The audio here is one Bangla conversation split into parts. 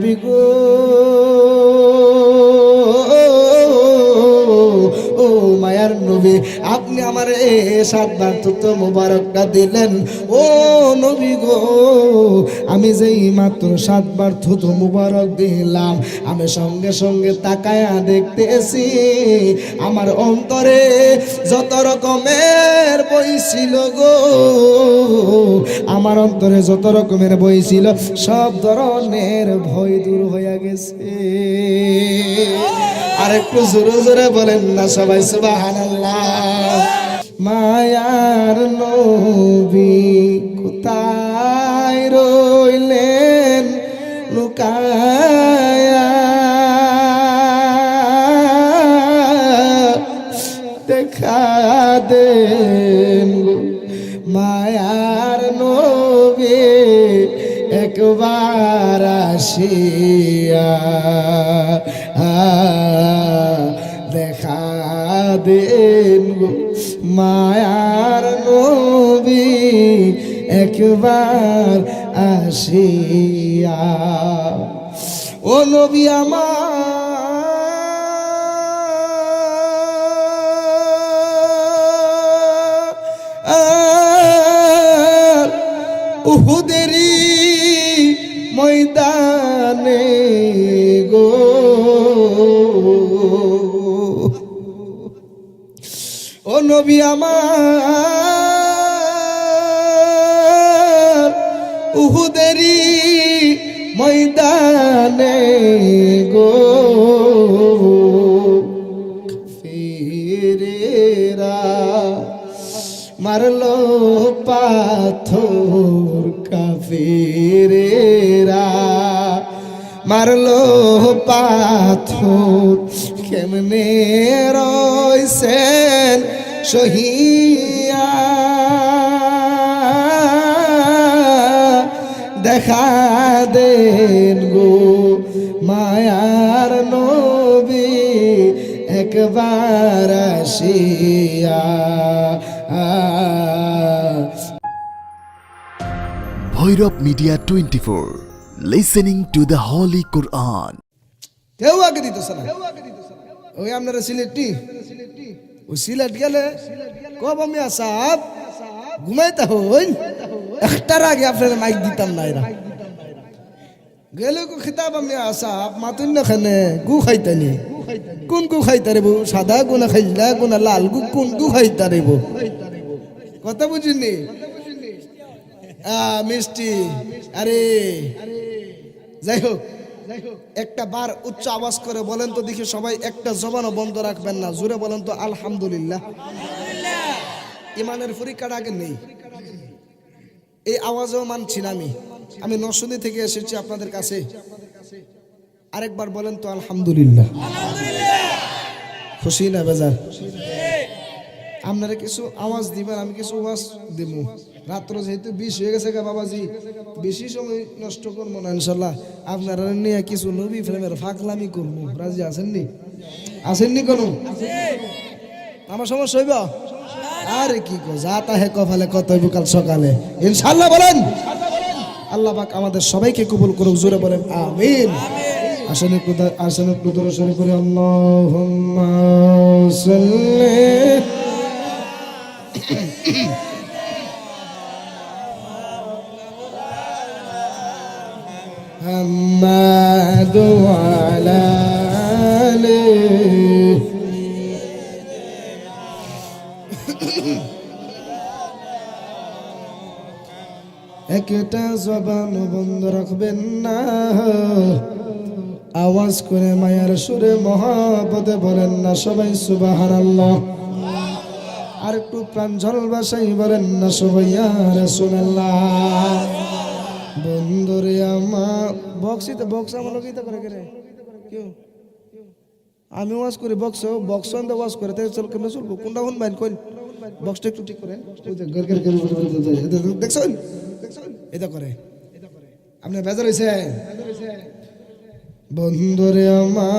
নবী গো ও মায়ার নবী আপনি আমার 7বার থুতু মোবারকটা দিলেন ও নবী গো আমি যেই মাত্র 7বার থুতু মোবারক দিলাম আমি সঙ্গে সঙ্গে তাকায়া দেখতেছি আমার অন্তরে যত রকমের বই ছিল গো আমার অন্তরে যত রকমের বই ছিল সব ধরনের ভয় দূর হয়ে গেছে আর একটু জোরে জোরে বলেন না সবাই সুবহানাল্লাহ মায়ার নবী কোথায় রইলেন লুকায়া দেখা দেন মায়ার নবী একবার আসিয়া দেখা দেন মায়ার নবী একবার আসিয়া ও নবী আমার উহুদেরই ময়দানে গো ও নবী আমার উহুদেরই ময়দানে গো কাফেরেরা মারলো পাথর কাফেরেরা মারলো পাথর কেমনে রইছেন সহিয়া দেখা দেন গো মায়ার নবী একবার আসিয়া Bhairab media 24 listening to the holy Quran কেউ আগে দিতেছে না ওই আপনারা সিলেটি ওই সিলেট গেলে কব আমি আসাব ঘুমাইতে হইন একটার আগে আপনারা মাইক দিতাম না এরা গেলে কো খিতাব আমি আসাব মাতুন না খানে গু খাইতানি কোন গু খাইতা রে সাদা গুনা খাইলা গুনা লাল গু কোন গু খাইতা রে কথা বুঝিনি মিষ্টি আরে যাই হোক একটা বার উচ্চ আওয়াজ করে বলেন তো দেখি সবাই একটা জবানও বন্ধ রাখবেন না জোরে বলেন তো আলহামদুলিল্লাহ ইমানের পরীক্ষাটা আগে নেই এই আওয়াজও মানছি না আমি নরসিংদী থেকে এসেছি আপনাদের কাছে আরেকবার বলেন তো আলহামদুলিল্লাহ খুশি না বেজার আপনারা কিছু আওয়াজ দিবেন আমি কিছু আওয়াজ দিব রাত্র যেহেতু 20 হয়ে গেছে গা বাবাজি বেশি সময় নষ্ট করবো না ইনশাল্লাহ আপনারা নিয়ে কিছু নবী ফিল্মের ফাকলামি করবো রাজি আসেননি কোনো আমার সমস্যা হইব আরে কি কো যা তাহে কপালে কত হইব কাল সকালে ইনশাল্লাহ বলেন আল্লাহ পাক আমাদের সবাইকে কবুল করুক জোরে বলেন আমিন আসেন একটু দরুদ শরীফ পড়ি আল্লাহুম্মা সাল্লি محمد وعلى آله একটা জবান বন্ধ রাখবেন না আওয়াজ করে মায়ার সুরে মহব্বতে বলেন না সবাই সুবহানাল্লাহ আর একটু প্রাঞ্জল ভাষায় বলেন না সবাই ইয়া রাসূলুল্লাহ বন্ধুরে আমার বক্স আমার লোক ইতা করে রে কেউ আমি ওয়াজ করি বক্স অন ওয়াজ করে তাই চল কেমন চলবো কোনটা কোন বাইন কই বক্সটা একটু ঠিক করেন দেখছেন এটা করে আপনার বেজার হয়েছে বন্ধুরে আমার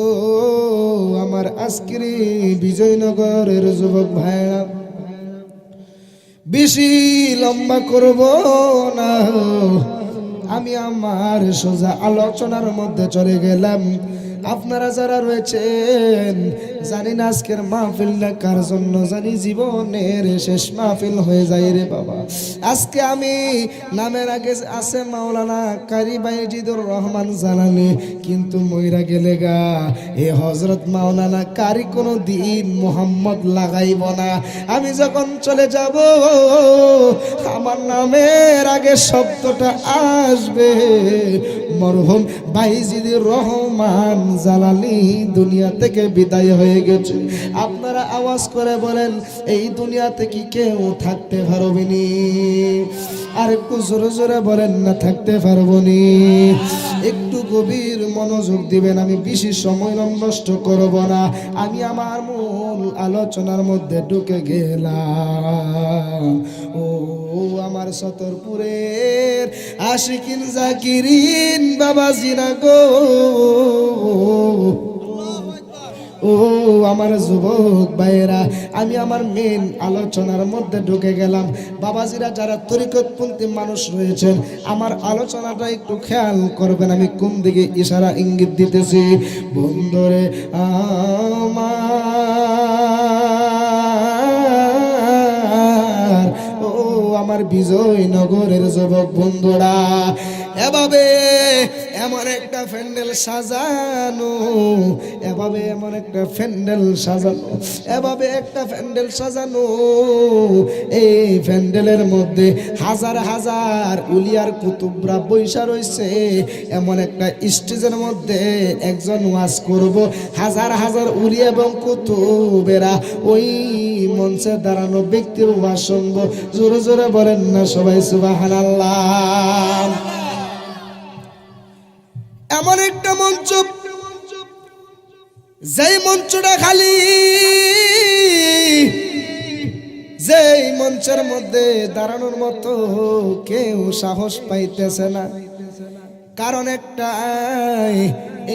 ও আমার আজকের বিজয়নগরের যুবক ভাইরা বেশি লম্বা করব না, আমি আমার সোজা আলোচনার মধ্যে চলে গেলাম। আপনারা যারা রয়েছেন, জানি না আজকের মাহফিলটা কার জন্য, জানি জীবনের শেষ মাহফিল হয়ে যায় রে বাবা। আজকে আমি নামের আগে আছে মাওলানা কারি বাইজিদুর রহমান জালানি, কিন্তু মইরা গেলে গা এ হযরত মাওলানা কারি কোনো দিন মোহাম্মদ লাগাইব না। আমি যখন চলে যাব আমার নামের আগে শব্দটা আসবে মরহুম বাইজিদুর রহমান জালালি দুনিয়া থেকে বিদায় হয়ে গেছে। আপনারা আওয়াজ করে বলেন, এই দুনিয়াতে কি কেউ থাকতে পারবেনি? আর একটু জোরে জোরে বলেন না, থাকতে পারবনি। একটু গভীর মনোযোগ দিবেন, আমি বেশি সময় নষ্ট করব না। আমি আমার মূল আলোচনার মধ্যে ঢুকে গেলাম। ও আমার সতরপুরের আশিকিন জাকিরিন বাবাজিরা গো, ও আমার যুবক ভাইয়েরা, আমি আমার মেন আলোচনার মধ্যে ঢুকে গেলাম। বাবাজিরা যারা তরিকতপন্থী মানুষ রয়েছেন, আমার আলোচনাটা একটু খেয়াল করবেন, আমি কোন দিকে ইশারা ইঙ্গিত দিতেছি। বন্ধুরে আমার, ও আমার বিজয়নগরের যুবক বন্ধুরা, এভাবে এমন একটা প্যান্ডেল সাজানো, এভাবে এমন একটা প্যান্ডেল সাজানো, এভাবে একটা প্যান্ডেল সাজানো, এই প্যান্ডেলের মধ্যে হাজার হাজার উলিয়ার কুতুবরা বৈশা রয়েছে। এমন একটা স্টেজের মধ্যে একজন ওয়াজ করব, হাজার হাজার উলিয়া এবং কুতুবেরা ওই মঞ্চে দাঁড়ানো ব্যক্তির ওয়াজ শুনবো। জোরে জোরে বলেন না সবাই সুবহানাল্লাহ। এমন একটা মঞ্চ, যেই মঞ্চটা খালি, যেই মঞ্চের মধ্যে দাঁড়ানোর মতো কেউ সাহস পাইতেছে না। কারণ একটাই,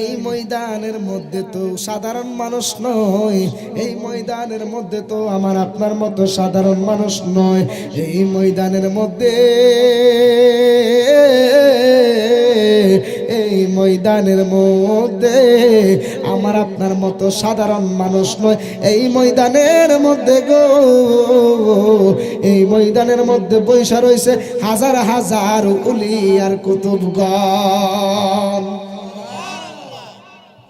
এই ময়দানের মধ্যে তো সাধারণ মানুষ নয়, এই ময়দানের মধ্যে তো আমার আপনার মতো সাধারণ মানুষ নয়। এই ময়দানের মধ্যে, এই ময়দানের মধ্যে আমার আপনার মতো সাধারণ মানুষ নয়। এই ময়দানের মধ্যে গো, এই ময়দানের মধ্যে বৈশা রয়েছে হাজার হাজার উলি আর কুতুবগণ।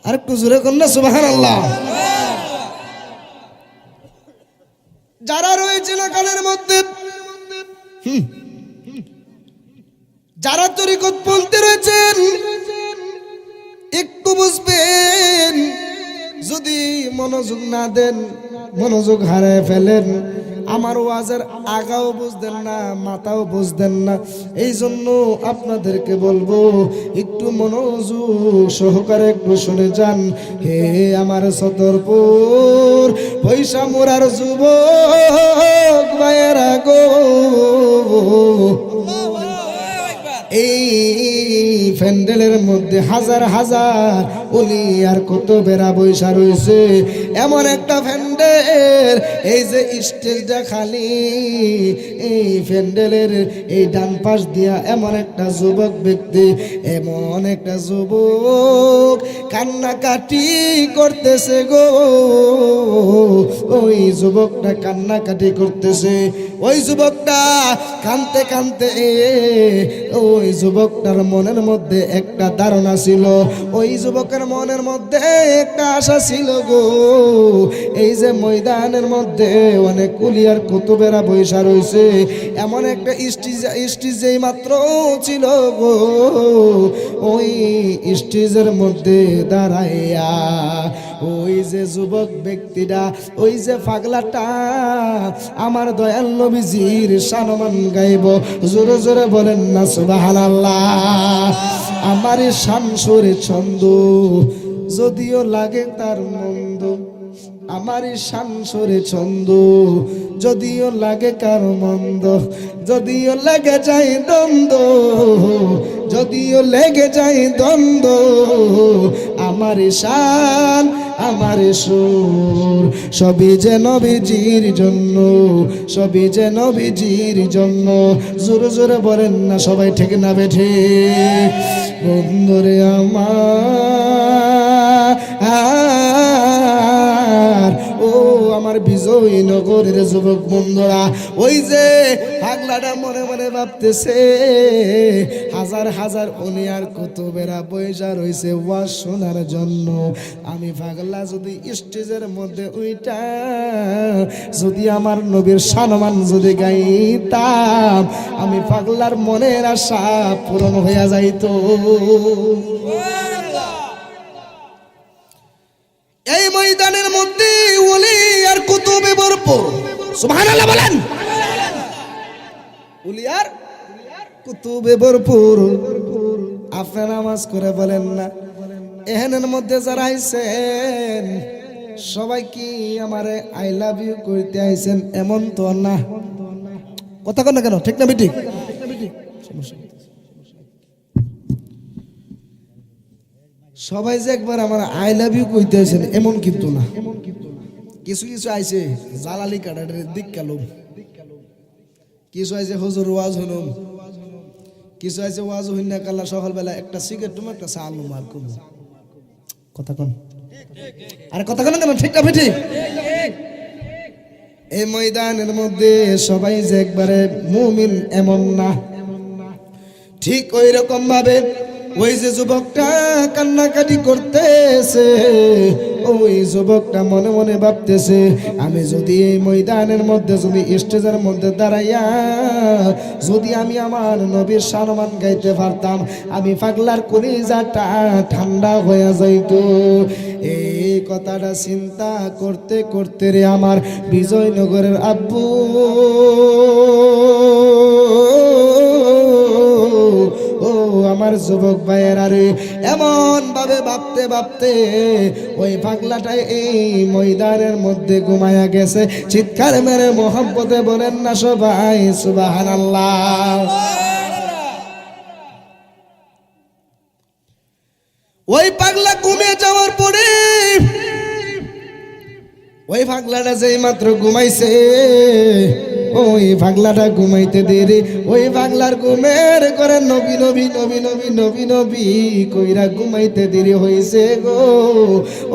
আর একটু জোরে কর না সুবহানাল্লাহ। যারা রয়েছে না কালের মধ্যে, যারা তরিকতপন্থী রয়েছেন, একটু বুঝবেন। যদি মনোযোগ না দেন, মনোযোগ হারায় ফেলেন, আমার ওয়াজের আগাও বুঝতেন না, মাথাও বুঝতেন না। এই জন্য আপনাদেরকে বলবো, একটু মনোযোগ সহকারে একটু শুনে যান। হে আমার সতরপুর পয়সা মোরার যুবক ভাইয়েরা গো, এই প্যান্ডেলের মধ্যে হাজার হাজার ওলি আর কুতুবেরা বৈশা রয়েছে। এমন একটা প্যান্ডেল, এই যে স্টেজটা খালি, এই প্যান্ডেলের এই ডান পাশ দিয়া এমন একটা যুবক ব্যক্তি, এমন একটা যুবক কান্নাকাটি করতেছে গো। ওই যুবকটা কান্নাকাটি করতেছে। ওই যুবকটা কানতে কানতে, ওই যুবকটার মনের মধ্যে একটা ধারণা ছিল, ওই যুবকের মনের মধ্যে একটা আশা ছিল গো। এই যে ময়দানের মধ্যে অনেক কুলিয়ার কুতুবেরা বৈশা রয়েছে, এমন একটা স্টেজ মাত্র ছিল গো। ওই স্টেজের মধ্যে দাঁড়াইয়া ওই যে যুবক ব্যক্তিটা, ওই যে পাগলাটা আমার দয়াল নবীজির শানমান গাইব। জোরে জোরে বলেন না সুবহানাল্লাহ। আমার শান সুরে ছন্দ, যদিও লাগে তার মন্দ, আমার শানসরে ছন্দ, যদিও লাগে কার মন্দ, যদিও লেগে যায় দ্বন্দ্ব, যদিও লেগে যায় দ্বন্দ্ব, আমার শান আমার সুর সবই যে নবীজির জন্য, সবই যে নবীজির জন্য। জোরে জোরে বলেন না সবাই, ঠিক না বেঠে? বন্ধুরে আমার, ও আমার বিজয়ী নগরের যুবক বন্ধুরা, ওই যে পাগলাটা মনে মনে ভাবতেছে হাজার হাজার উনিয়ার কুতুবেরা বইসা রইছে ওয়াজ শোনার জন্য। আমি পাগলা যদি স্টেজের মধ্যে উইটা যদি আমার নবীর সম্মান যদি গাইতাম, আমি পাগলার মনের আশা পূরণ হইয়া যাইতো। এই ময়দানের মধ্যে ওলি আর কুতুবে ভরপুর, সুবহানাল্লাহ বলেন। ওলি আর কুতুবে ভরপুর। আপনারা নামাজ করে বলেন না, এখানের মধ্যে যারা আইছেন সবাই কি আমারে আই লাভ ইউ করতে আইছেন এমন তো না? কথা কন না কেন, ঠিক না বেটি? সবাই যে একবার আমার আই লাভ ইউ কইতে আইছেন এমন কিন্তু না। কিছু কিছু আইছে জালালি কাটারের দিক কালুম, কিছু আইছে হুজুর ওয়াজ হইনুম, কিছু আইছে ওয়াজ হইন না কাল্লা সকালবেলা একটা সিগারেট তুমি একটা চা আলু মার কম। কথা কন, আরে কথা কন কেন, ঠিক না বেটি? এই ময়দানের মধ্যে সবাই যে একবারে মুমিন এমন না। ঠিক ওই রকম ভাবে ওই যে যুবকটা কান্নাকাটি করতেছে, ওই যুবকটা মনে মনে ভাবতেছে আমি যদি এই ময়দানের মধ্যে যদি স্টেজের মধ্যে দাঁড়াইয়া যদি আমি আমার নবীর সম্মান গাইতে পারতাম, আমি পাগলার কলিজাটা ঠান্ডা হয়ে যাইত। এই কথাটা চিন্তা করতে করতে রে আমার বিজয়নগরের আব্বু, ও আমার যুবক ভাইয়েরা রে, এমন ভাবে ভাবতে ভাবতে ওই পাগলাটাই এই ময়দানের মধ্যে ঘুমায়া গেছে। চিৎকার মেরে মোহাম্মতে বলেন না সবাই সুবহানাল্লাহ। ওই পাগলা ঘুমিয়ে যাওয়ার পরে ওই পাগলাটা যেই মাত্র ঘুমাইছে, ওই পাগলাটা ঘুমাইতে দেরি, ওই পাগলার ঘুমের করে নবী নবী নবী নবী নবী নবী কইরা ঘুমাইতে দেরি হইছে গো।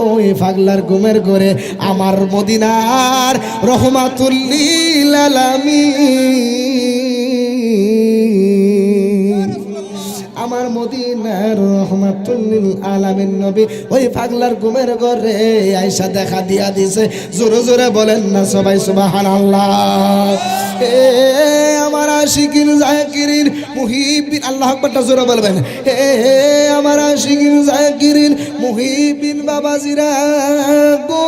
ওই পাগলার ঘুমের করে আমার মদিনার রহমাতুল লিল আলামিন, আমার মদিনার রহমাতুল লিল আলামিন নবী ওই পাগলার ঘুমের ঘরে আয়েশা দেখা দিয়া দিছে। জোরে জোরে বলেন না সবাই সুবহানাল্লাহ। এ আমার আশিকিন জাকিরিন মুহিবিন, আল্লাহু আকবার জোরে বলবেন। হে আমার আশিকিন জাকিরিন মুহিবিন বাবাজিরা গো,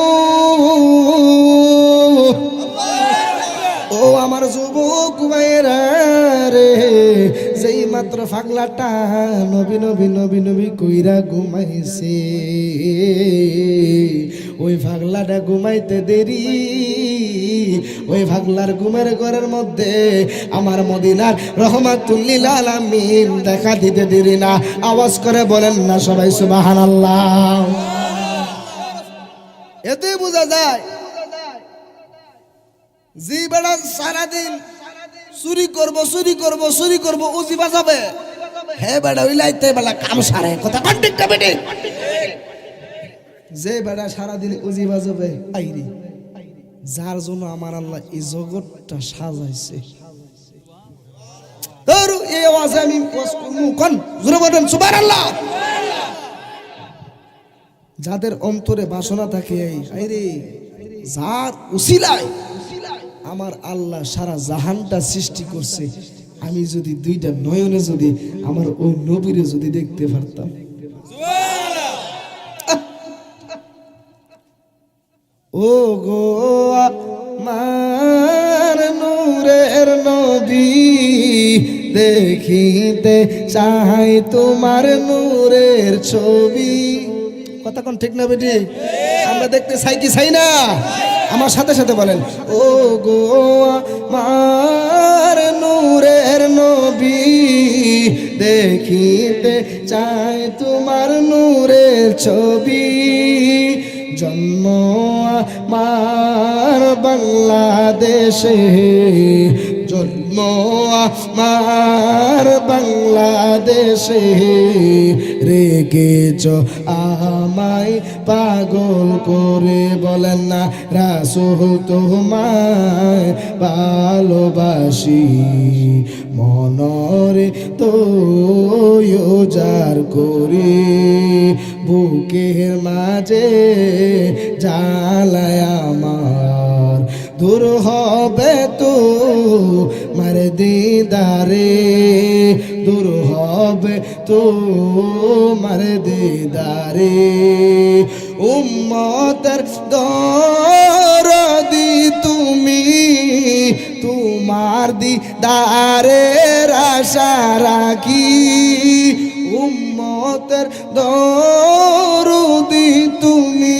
ও আমার যুবক ভাইয়েরা রে, যেই মাত্র পাগলাটা নবী নবী নবী নবী কইরা ঘুমাইছে, ওই পাগলাটা ঘুমাইতে দেরি, ওই পাগলার ঘুমের ঘরের মধ্যে আমার মদিনার রহমাতুল লিল আলামিন দেখা দিতে দেরি না। আওয়াজ করে বলেন না সবাই সুবহানাল্লাহ। এতে বোঝা যায় জি বেড়া সারাদিন চুরি করবো চুরি করবো চুরি করবো উজি বাজাবে, হে বেড়া ওই লাইতে বেলা কাম সারে। কথা কন্টিকটা বেটে, যে বেড়া সারাদিন উজি বাজাবে আইরি, যার জন্য আমার আল্লাহ এই জগৎটা সাজাইছে। তোর এই আওয়াজ আমি কোন জোরে বলেন সুবহানাল্লাহ। যাদের অন্তরে বাসনা থাকে এই আইরে, যার উসিলায় আমার আল্লাহ সারা জাহানটা সৃষ্টি করছে, আমি যদি দুইটা নয়নে যদি আমার ওই নবীরে যদি দেখতে পারতাম, ও গো আমার নূরের নবী, দেখিতে চাই তোমার নূরের ছবি। কথা কোন ঠিক না বেটি? আমরা দেখতে চাই কি চাই না? আমার সাথে সাথে বলেন, ও গো আমার নূরের নবী, দেখিতে চাই তোমার নূরের ছবি। জন্ম আমার বাংলাদেশে, জন্ম আমার বাংলাদেশে, রেখেছ আমায় পাগল করে। বলেন না রাসূল তোমায় ভালোবাসি, মনরে তো উজাড় করি, বুকের মাঝে জ্বালায় আমার, দূর হবে তো মার দিদারে, দূর হবে তো মার দিদারে। উম্মতের দরদি তুমি, তোমার দিদারের আশা রাখি। উম্মতের দরদি তুমি,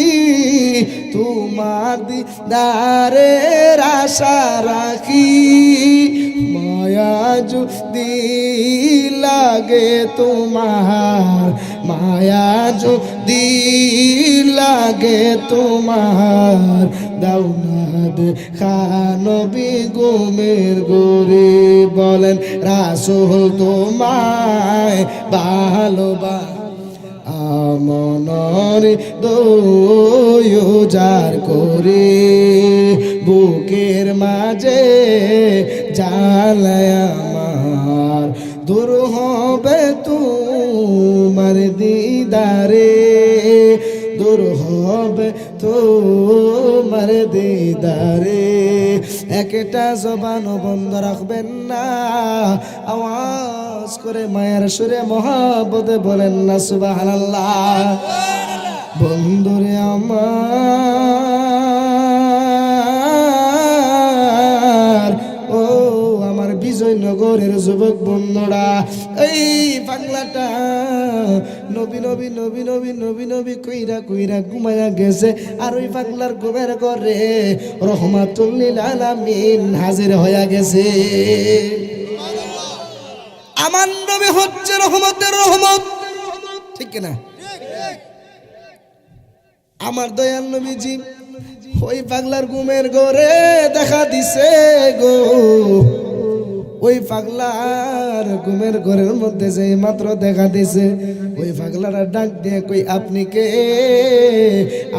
তোমার দিদারের আশা রাখি। মায়া যদি লাগে তোমার, মায়া যদি লাগে তোমার, দাও না দেখা নবী ঘুমের ঘরে। বলেন রাসূল তোমায় ভালোবাসি, আমনরে দোজার করে, বুকের মাঝে জ্বালায় আমার, দূর হবে তোমার দিদারে, দূর হবে তোমার দিদারে। একটা জবান বন্ধ রাখবেন না, আওয়াজ করে মায়ের সুরে মহাব্বতে বলেন না সুবহানাল্লাহ। বন্ধুরে আমার, ও আমার বিজয়নগরের যুবক বন্ধুরা, এই পাগলাটা নবী নবী নবী নবী নবী নবী কইরা কইরা ঘুমায়া গেছে, আর ওই পাগলার ঘুমের ঘরে রহমাতুল লিল আলামিন হাজির হয়ে গেছে। আমার নবী হচ্ছে রহমতের রহমত, ঠিক কিনা? আমার দয়াল নবীজি ওই পাগলার ঘুমের ঘরে দেখা দিছে গো। ওই পাগলার ঘুমের ঘরের মধ্যে যে মাত্র দেখা দিছে, ওই পাগলারা ডাক দিয়ে কই আপনি কে?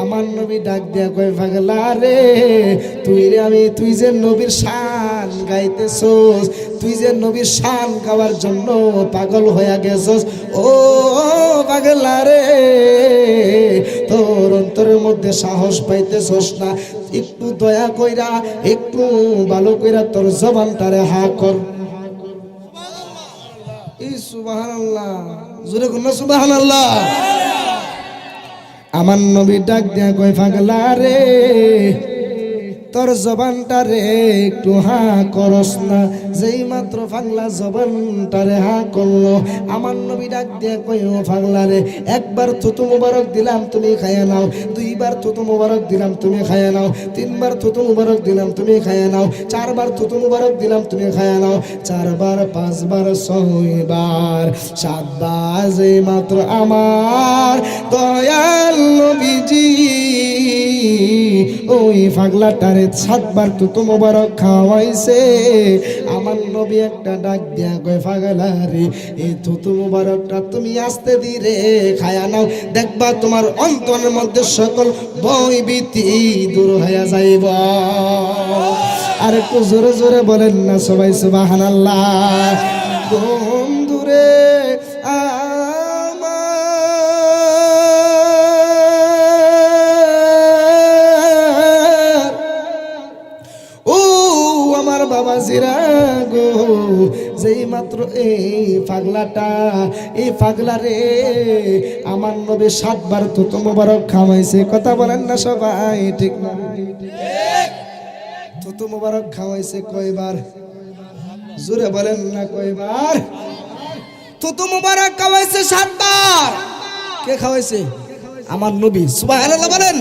আমার নবী ডাক দিয়া কই পাগলা রে, তুই রে আমি, তুই যে নবীর শান গাইতেছস, তুই যে নবীর শান গাওয়ার জন্য পাগল হয়ে গেছস, ও পাগলা রে, তোর অন্তরের মধ্যে সাহস পাইতেছস না? একটু দয়া কইরা, একটু ভালো কইরা তোর জবানটারে হা কর। সুবহানাল্লাহ, জোরে কোন সুবহানাল্লাহ। আমার নবী ডাক দিয়া কই পাগলা রে, তোর জবানটারে একটু হা করস না? যেই মাত্র পাগলা জবানটারে হা করলো, আমার নবী ডাক দিয়া কই ও পাগলা রে, একবার থুতু মুবারক দিলাম তুমি খাইয়া নাও, দুইবার থুতু মুবারক দিলাম তুমি খাইয়া নাও, তিনবার থুতু মুবারক দিলাম তুমি খাইয়া নাও, চারবার থুতু মুবারক দিলাম তুমি খাইয়া নাও, চারবার, পাঁচবার, ছয়বার, সাতবার, যেই মাত্র আমার দয়াল নবীজি ওই পাগলাটারে সাতবার থুতু মুবারক খাওয়াইছে, আমার নবী একটা ডাক দিয়া কয় পাগলা রে, এই থুতু মুবারকটা তুমি আস্তে ধীরে খায়া নাও, দেখবা তোমার অন্তরের মধ্যে সকল ভয় ভীতি দূর হয়ে যাইব। আর একটু জোরে জোরে বলেন না সবাই সুবহানাল্লাহ। বন্ধুরে বাবাজিরা গো, যেই মাত্র এই পাগলাটা, এই পাগলা রে আমার নবী সাতবার থুতু মুবারক খাওয়াইছে। কথা বলেন না সবাই, ঠিক না? থুতু মুবারক খাওয়াইছে কয়বার? জোরে বলেন না কয়বার? থুতু মুবারক খাওয়াইছে সাতবার। কে খাওয়াইছে? আমার নবী। সুবহানাল্লাহ বলেন।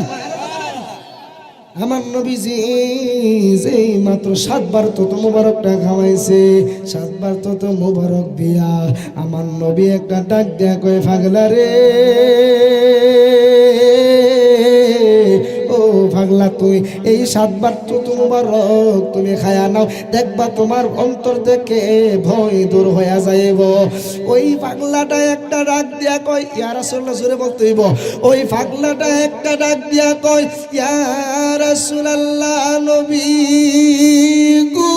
আমার নবীজি যেই মাত্র 7 বার তত মুবারকটা খাওয়াইছে, 7 বার তত মুবারক দিয়া আমার নবী একটা ডাক দিয়া কয়, পাগলা রে, ও পাগলা, তুই এই 7 বার তত মুবারক তুমি খায়া নাও, দেখবা তোমার অন্তর থেকে ভয় দূর হইয়া যাইব। ওই পাগলাটা একটা ডাক দিয়া কয়, ইয়া রাসূলুল্লাহ, জোরে বলতে হইব, ওই পাগলাটা একটা ডাক দিয়া কয়, ইয়া রাসূলুল্লাহ, নবী গো,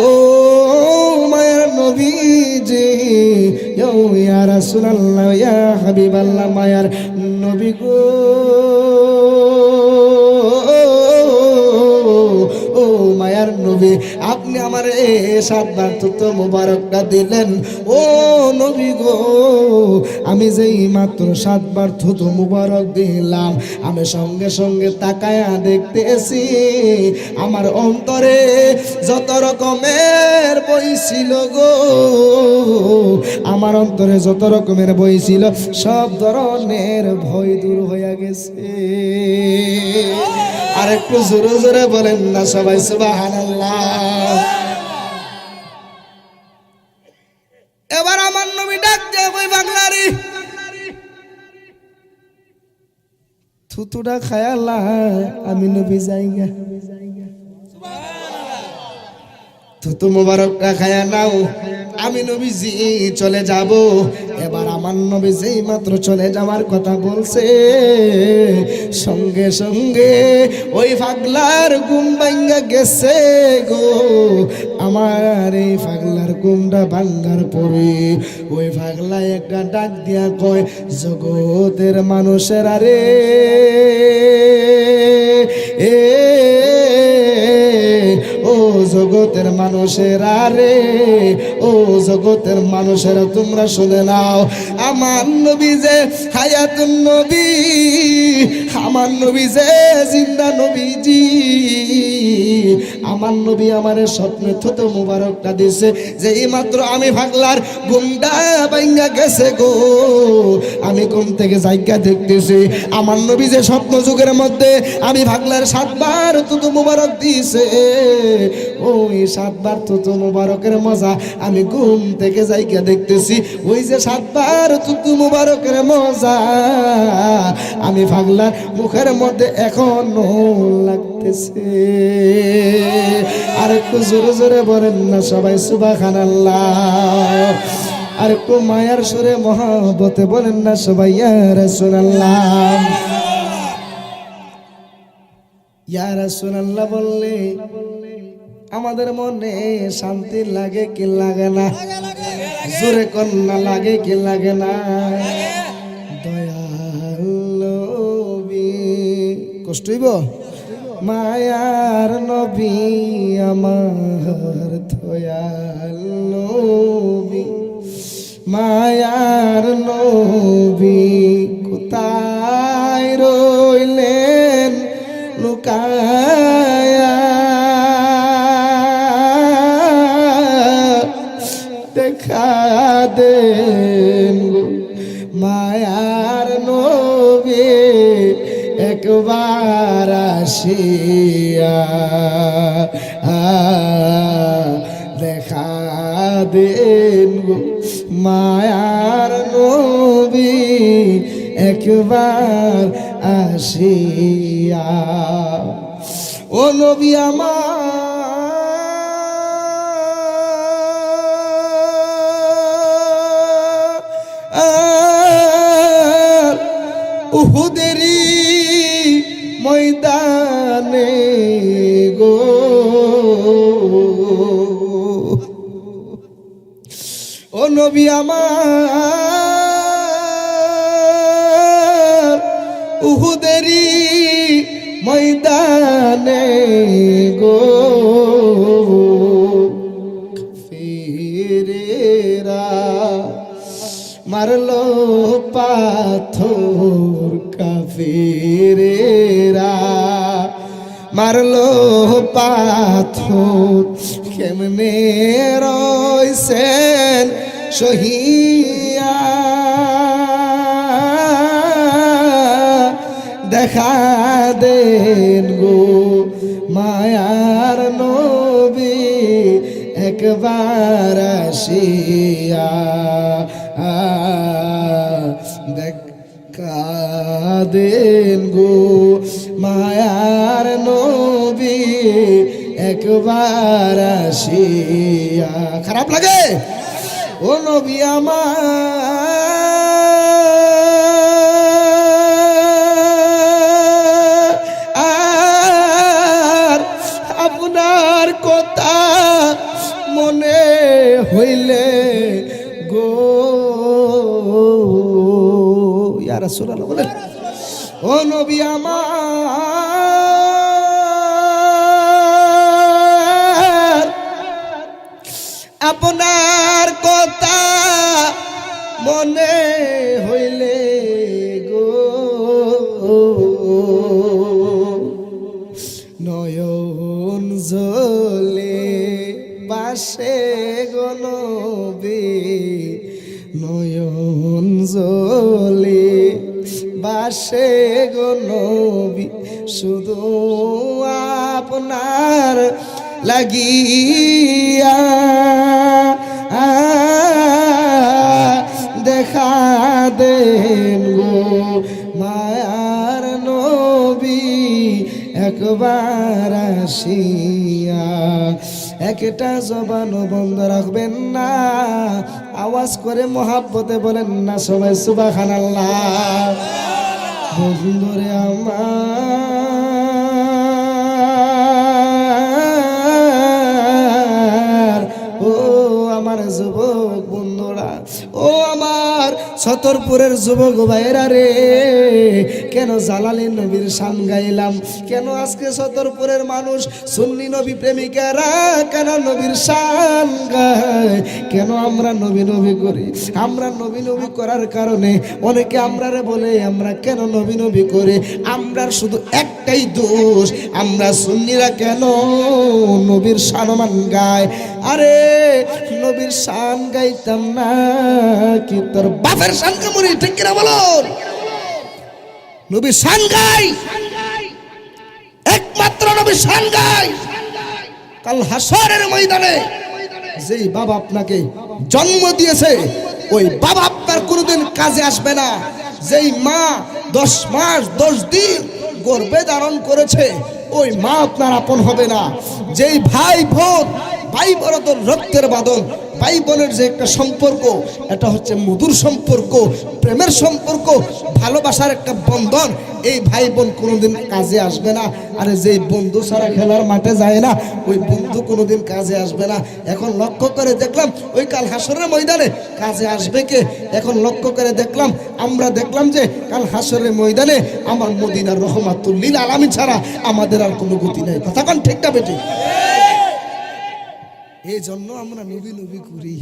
ও মায়ের নবীজি, ইয়া রাসূলুল্লাহ, ইয়া হাবিবাল্লাহ, মায়ার নবী গো, ও মায়ার নবী, আপনি আমার 7 বার তত মুবারকটা দিলেন, ও নবী গো, আমি যেই মাত্র 7 বার তত মুবারক দিলাম, আমি সঙ্গে সঙ্গে তাকায়া দেখতেছি আমার অন্তরে যত রকমের বই ছিল গো, আমার অন্তরে যত রকমের বই ছিল সব ধরনের ভয় দূর হয়ে গেছে। আর একটু জোরে জোরে বলেন না সবাই সুবহানাল্লাহ। এবার আমার নবী ডাক দিয়ে কই, পাগলারি, থুতুটা খায়ালা, আমি নবী যাইগা, থুতু মুবারকটা খায়া নাও, আমি নবীজি চলে যাব। এবার আমার নবী যেই মাত্র চলে যাওয়ার কথা বলছে, সঙ্গে সঙ্গে ওই পাগলার ঘুম ভাঙ্গা গেছে গো। আমার এই পাগলার ঘুমটা ভাঙ্গার পরে ওই পাগলা একটা ডাক দিয়া কয়, জগতের মানুষের আরে এ, ও জগতের মানুষেরা রে, ও জগতের মানুষেরা, তোমরা শুনে নাও, আমার নবী যে হায়াতুন নবী, আমার নবী যে জিন্দা নবীজি, আমার নবী আমার স্বপ্নে থুতু মুবারকটা দিছে, যে এই মাত্র আমি পাগলার ঘুমটা ভাঙ্গা গেছে গো, আমি ঘুম থেকে জায়গা দেখতেছি আমার নবী যে স্বপ্ন যুগের মধ্যে আমি পাগলার 7 বার থুতু মুবারক দিছে, ওই 7 বার থুতু মুবারকের মজা আমি ঘুম থেকে জায়গা দেখতেছি, ওই যে 7 বার থুতু মুবারকের মজা আমি পাগলার মুখের মধ্যে এখনো লাগতেছে। আর একটু জোরে জোরে বলেন না সবাই সুবহানাল্লাহ। আর একটু মায়ার সুরে মহব্বতে বলেন না সবাই ইয়া রাসূলুল্লাহ। ইয়া রাসূলুল্লাহ বললে আমাদের মনে শান্তি লাগে কি লাগে না? জোরে কন্যা লাগে কি লাগে না? দয়াল নবী, কষ্ট হইব? মায়ার নবী আমার দয়াল নবী, মায়ার নবী কোথায় রইলেন লুকায়া, দেখা দেন মায়ার নবী একবার আসিয়া, দেখা দেন মায়ার নবী একবার আসিয়া। ও নবী আমার উহুদেরই ময়দানে গো, ও নবী আমার উহুদেরই ময়দানে গো, কাফেরেরা মারলো পাথর, কাফেরেরা মারলো পাথর, কেমনে রইছেন সহিয়া, দেখা দেন গো মায়ার নবী একবার আসিয়া দেখা দেন গো মায়ার নবী একবার আসিয়া। খারাপ লাগে ও নবী আমার আপনার কথা মনে হইলে গো ইয়া রাসূলুল্লাহ বলেন ও নবী আমার আপনার কথা মনে হইলে গো নয়ন জলে বাসে গো নবী নয়ন জলে বাসে গো নবী শুধু আপনার লাগিয়া দেখা দেন গো মায়ার নবী একবার আসিয়া। একটা জবান বন্ধ রাখবেন না, আওয়াজ করে মহাব্বতে বলেন না সবাই সুবহানাল্লাহ। বন্ধুরে আমার ও আমার যুবক বন্ধুরা, ও আমার ছতরপুরের যুবক ভাইরা রে, কেন জালালি নবীর শান গাইলাম? কেন আজকে ছতরপুরের মানুষ সুন্নি নবী প্রেমিকারা কেন নবীর শান গায়? কেন আমরা নবী নবী করি? আমরা নবী নবী করার কারণে অনেকে আমরারে বলে আমরা কেন নবী নবী করি। আমরার শুধু একটাই দোষ, আমরা সুন্নিরা কেন নবীর শানমান গায়? আরে নবীর শান গাইতাম না কি তোর বাপের শান কামড়ি? ঠিক কিনা বলো? নবীর শান গাই, একমাত্র নবীর শান গাই। কাল হাসরের ময়দানে যেই বাবা আপনাকে জন্ম দিয়েছে ওই বাবা আপনার কোনোদিন কাজে আসবে না। যেই মা 10 মাস 10 দিন গর্ভে ধারণ করেছে ওই মা আপনার আপন হবে না। যেই ভাই বোন, ভাই বোন তো রক্তের বাঁধন, ভাই বোনের যে একটা সম্পর্ক, এটা হচ্ছে মধুর সম্পর্ক, প্রেমের সম্পর্ক, ভালোবাসার একটা বন্ধন। এই ভাই বোন কোনোদিন কাজে আসবে না। আরে যেই বন্ধু ছাড়া খেলার মাঠে যায় না ওই বন্ধু কোনোদিন কাজে আসবে না। এখন লক্ষ্য করে দেখলাম ওই কাল হাসরের ময়দানে কাজে আসবে কে? এখন লক্ষ্য করে দেখলাম, আমরা দেখলাম যে কাল হাসরের ময়দানে আমার মদিনার রহমাতুল লিল আলামিন ছাড়া আমাদের আর কোনো গতি নাই। কথা কোন ঠিক না বেটি? এই জন্য আমরা নবী নবী করি।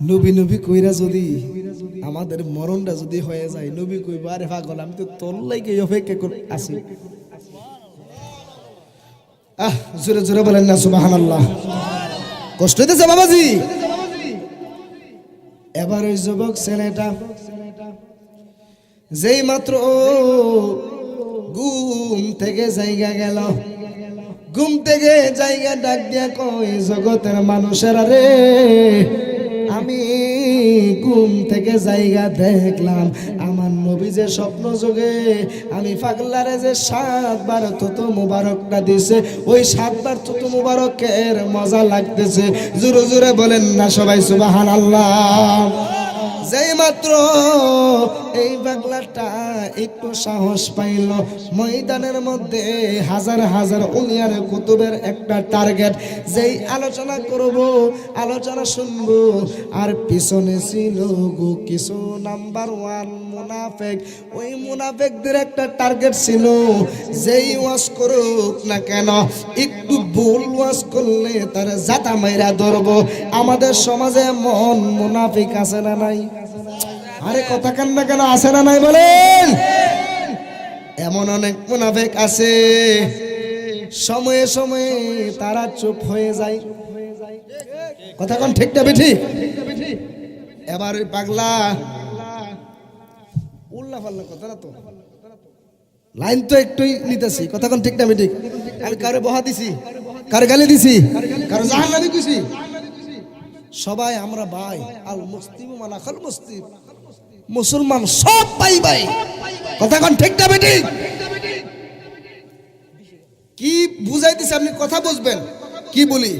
নবী নবী কইরা যদি আমাদের মরণটা যদি হয়ে যায়, নবী কইবা আরে পাগল আমি তো তোর লাইগে অপেক্ষা করে আছি। জোরে জোরে বলেন না সুবহানাল্লাহ। কষ্ট হইতেছে বাবাজি? এবার ওই যুবক ছেলেটা যেই মাত্র ঘুম থেকে জায়গা গেল, ঘুম থেকে জায়গা ডাক দিয়া কই জগতের মানুষেরা রে, আমি ঘুম থেকে জায়গা দেখলাম আমার নবী যে স্বপ্ন যোগে আমি পাগলারে যে 7 বার তত মুবারকটা দিছে, ওই 7 বার তত মুবারকের মজা লাগতেছে। জোরে জোরে বলেন না সবাই সুবহানাল্লাহ। যেই মাত্র এই পাগলাটা একটু সাহস পাইল, ময়দানের মধ্যে হাজার হাজার উলিয়ার কুতুবের একটা টার্গেট, যেই আলোচনা করব আলোচনা শুনবো, আর পিছনে ছিল গো কিছু নাম্বার 1 মুনাফিক। ওই মুনাফিকদের একটা টার্গেট ছিল, যেই ওয়াজ করুক না কেন একটু ভুল ওয়াজ করলে তার জাতা মাইরা ধরবো। আমাদের সমাজে এমন মুনাফিক আছে না নাই? আরে কথা কান্না কেন আছে না নাই বলেন? এমন অনেক মুনাফিক আছে, সময়ে সময়ে তারা চুপ হয়ে যায়। কথা কোন ঠিক না বেঠি? এবার ওই পাগলা উল্লা পাল্লা কথা না তো লাইন তো একটুই নিতেছি, কথা কোন ঠিক না ঠিক? আমি কারে বহা দিছি, কারে গালি দিছি, কারে জাহান্নামী কইছি? সবাই আমরা ভাই। আল মুসলিম মানাখাল মুসলিম, মুসলমান সব ভাই ভাই, কথা কোন ঠিক না ঠিক? কি বুঝাইতেছি আপনি কথা বুঝবেন। কি বলি?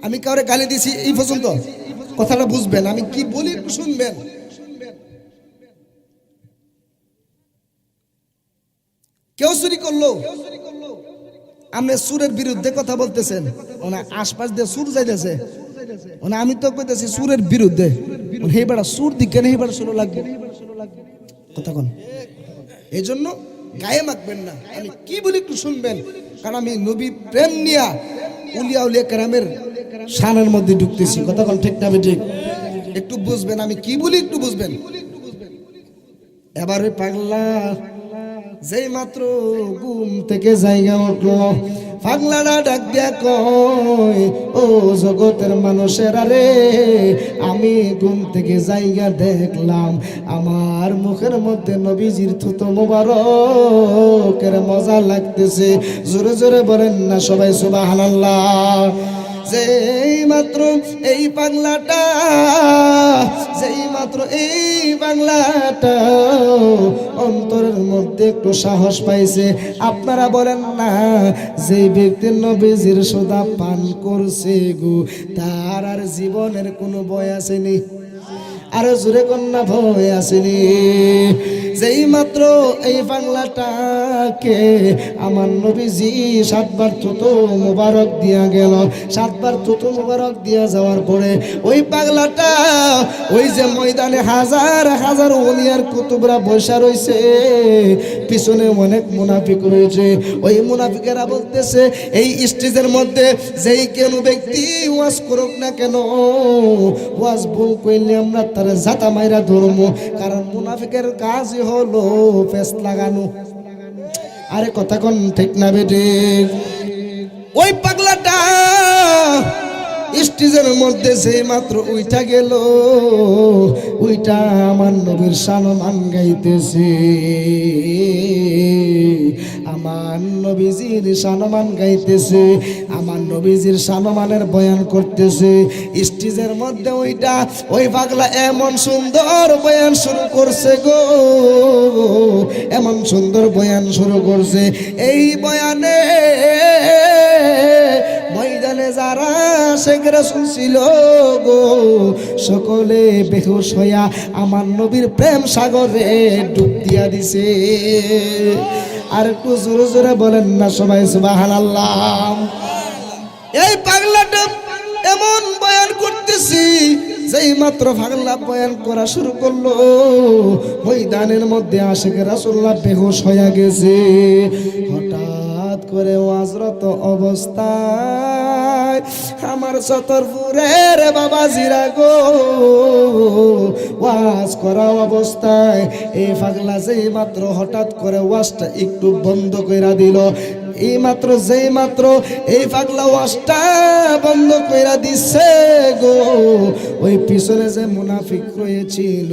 আমি কাউরে গালি দিছি এই পর্যন্ত কথাটা বুঝবেন, আমি কি বলি একটু শুনবেন। কেউ চুরি করলো, আপনি সুরের বিরুদ্ধে কথা বলতেছেন, ওনা আশপাশ দিয়ে সুর যাইতেছে, ওনা আমি তো কইতেছি সুরের বিরুদ্ধে, হে বেড়া সুর দিকে হে বেড়া সুর লাগবে, কথা কোন? এই জন্য গায়ে মাখবেন না, আমি কি বলি একটু শুনবেন, কারণ আমি নবী প্রেম নিয়া উলিয়া উলিয়া কেরামের শানের মধ্যে ঢুকতেছি, কথা কোন ঠিক না ঠিক? একটু বুঝবেন আমি কি বলি, একটু বুঝবেন। এবারে পাগলা যেই মাত্র ঘুম থেকে জায়গা উঠলো, পাগলাটা ডাক দিয়া কয়, ও জগতের মানুষেরা রে, আমি ঘুম থেকে জায়গা দেখলাম, আমার মুখের মধ্যে নবীজির থুতো মোবারকের মজা লাগতেছে। জোরে জোরে বলেন না সবাই সুবহানাল্লাহ। যেই মাত্র এই পাগলাটা, যেই মাত্র এই পাগলাটা অন্তরের মধ্যে একটু সাহস পাইছে, আপনারা বলেন না যেই ব্যক্তি নবীজির সোদা পান করছে গো, তার আর জীবনের কোনো ভয় আসেনি? আরে জোরে কন্যা ভয় আসেনি? যেই মাত্র এই বাংলাটাকে আমার নবীজি 7 বার থুতু মোবারক দিয়া গেল, 7 বার থুতু মোবারক দিয়া যাওয়ার পরে ওই পাগলাটা ওই যে ময়দানে হাজার হাজার ওলিয়ার কুতুবরা বসা রয়েছে, পিছনে অনেক মুনাফিক রয়েছে, ওই মুনাফিকেরা বলতেছে এই স্টেজের মধ্যে যেই কেন ব্যক্তি ওয়াজ করুক না কেন, ওয়াজ ভুল কইলে আমরা তার জাতা মাইরা ধরবো, কারণ মুনাফিকের কাজ হলো ফেস লাগানো। আরে কথা কোন ঠিক না বেটে? ওই পাগলাটা স্টেজের মধ্যে যে মাত্র উইটা গেল, উইটা আমার নবীর শানমান গাইতেছে, আমার নবীজির শানমান গাইতেছে, আমার নবীজির শানমানের বয়ান করতেছে স্টেজের মধ্যে। ওইটা ওই পাগলা এমন সুন্দর বয়ান শুরু করছে গো, এমন সুন্দর বয়ান শুরু করছে, এই বয়ানে ময়দানে যারা শেখরা শুনছিল গো, সকলে বেহুশ হইয়া আমার নবীর প্রেম সাগরে ডুব দিয়া দিছে। আর একটু জোরে জোরে বলেন না সবাই সুবহানাল্লাহ। এই পাগলাটা এমন বয়ান করতেছি, যেই মাত্র পাগলা বয়ান করা শুরু করলো, ময়দানের মধ্যে আশিক রাসূলুল্লাহ বেহুশ হইয়া গেছে। হঠাৎ করে ওয়াজরত অবস্থায় আমার চতরপুরের বাবাজিরা গো, ওয়াজ করা অবস্থায় এই পাগলা যেই মাত্র হঠাৎ করে ওয়াজটা একটু বন্ধ কইরা দিল, এই মাত্র যেই মাত্র এই পাগলা ওয়াজটা বন্ধ কইরা দিছে গো, ওই পিছনে যে মুনাফিক রয়েছিল